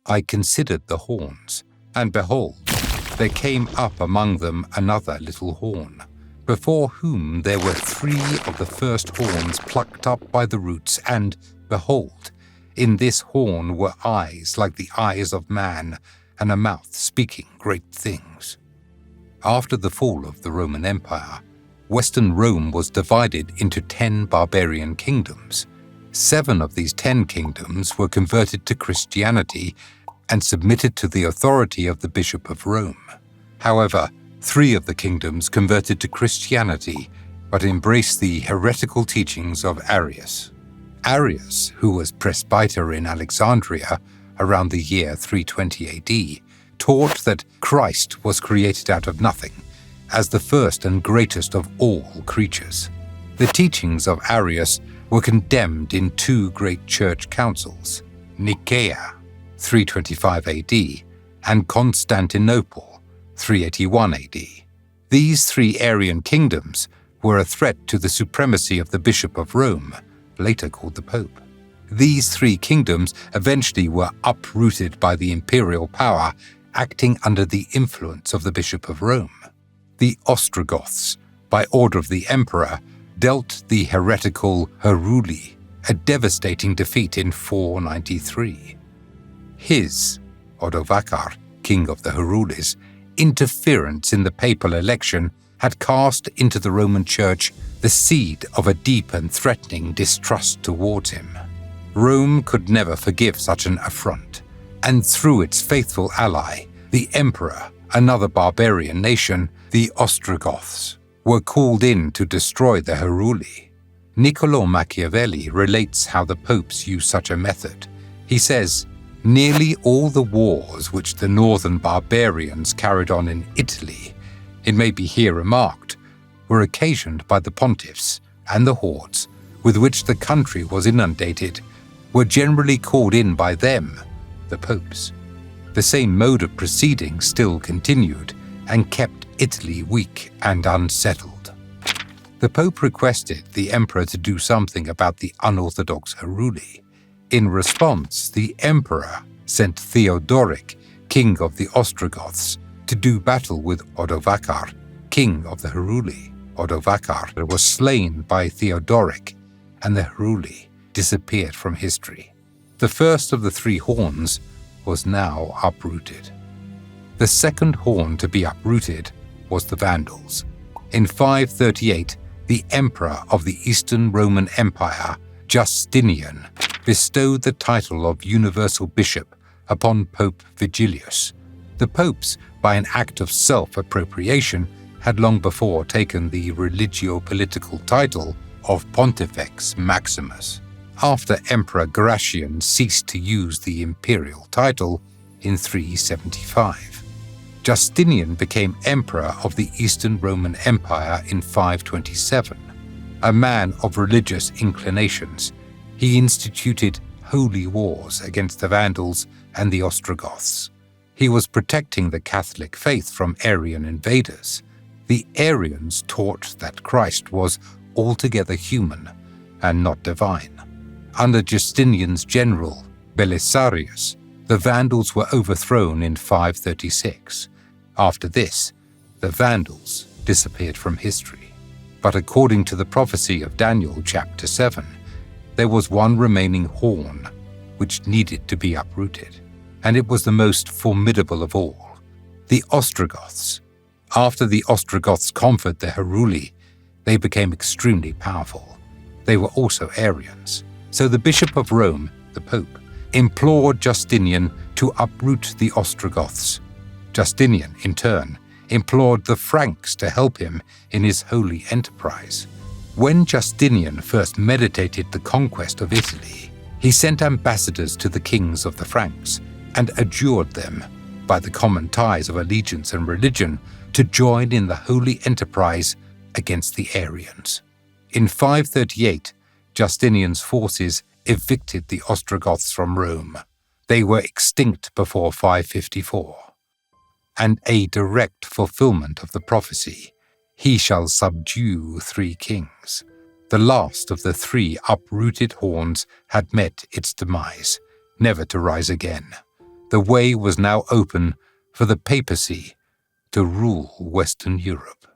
I considered the horns, and behold, there came up among them another little horn, before whom there were 3 of the first horns plucked up by the roots, and, behold, in this horn were eyes like the eyes of man, and a mouth speaking great things. After the fall of the Roman Empire, Western Rome was divided into 10 barbarian kingdoms. 7 of these 10 kingdoms were converted to Christianity and submitted to the authority of the Bishop of Rome. However, 3 of the kingdoms converted to Christianity but embraced the heretical teachings of Arius. Arius, who was presbyter in Alexandria around the year 320 AD, taught that Christ was created out of nothing, as the first and greatest of all creatures. The teachings of Arius were condemned in 2 great church councils, Nicaea, 325 AD, and Constantinople, 381 AD. These 3 Arian kingdoms were a threat to the supremacy of the Bishop of Rome, later called the Pope. These 3 kingdoms eventually were uprooted by the imperial power acting under the influence of the Bishop of Rome. The Ostrogoths, by order of the emperor, dealt the heretical Heruli a devastating defeat in 493. His, Odovacar, king of the Herulis, interference in the papal election had cast into the Roman Church the seed of a deep and threatening distrust towards him. Rome could never forgive such an affront, and through its faithful ally, the emperor, another barbarian nation, the Ostrogoths, were called in to destroy the Heruli. Niccolò Machiavelli relates how the popes used such a method. He says, "Nearly all the wars which the northern barbarians carried on in Italy, it may be here remarked, were occasioned by the pontiffs, and the hordes with which the country was inundated were generally called in by them, the popes. The same mode of proceeding still continued and kept Italy weak and unsettled." The Pope requested the emperor to do something about the unorthodox Heruli. In response, the emperor sent Theodoric, king of the Ostrogoths, to do battle with Odovacar, king of the Heruli. Odovacar was slain by Theodoric, and the Heruli disappeared from history. The first of the 3 horns was now uprooted. The second horn to be uprooted was the Vandals. In 538, the emperor of the Eastern Roman Empire, Justinian, bestowed the title of Universal Bishop upon Pope Vigilius. The popes, by an act of self-appropriation, had long before taken the religio-political title of Pontifex Maximus, after Emperor Gratian ceased to use the imperial title in 375. Justinian became emperor of the Eastern Roman Empire in 527. A man of religious inclinations, he instituted holy wars against the Vandals and the Ostrogoths. He was protecting the Catholic faith from Arian invaders. The Arians taught that Christ was altogether human and not divine. Under Justinian's general, Belisarius, the Vandals were overthrown in 536. After this, the Vandals disappeared from history. But according to the prophecy of Daniel chapter 7, there was one remaining horn which needed to be uprooted, and it was the most formidable of all, the Ostrogoths. After the Ostrogoths conquered the Heruli, they became extremely powerful. They were also Arians. So the Bishop of Rome, the Pope, implored Justinian to uproot the Ostrogoths. Justinian, in turn, implored the Franks to help him in his holy enterprise. When Justinian first meditated the conquest of Italy, he sent ambassadors to the kings of the Franks and adjured them, by the common ties of allegiance and religion, to join in the holy enterprise against the Arians. In 538, Justinian's forces evicted the Ostrogoths from Rome. They were extinct before 554. And a direct fulfillment of the prophecy, "He shall subdue 3 kings." The last of the 3 uprooted horns had met its demise, never to rise again. The way was now open for the papacy to rule Western Europe.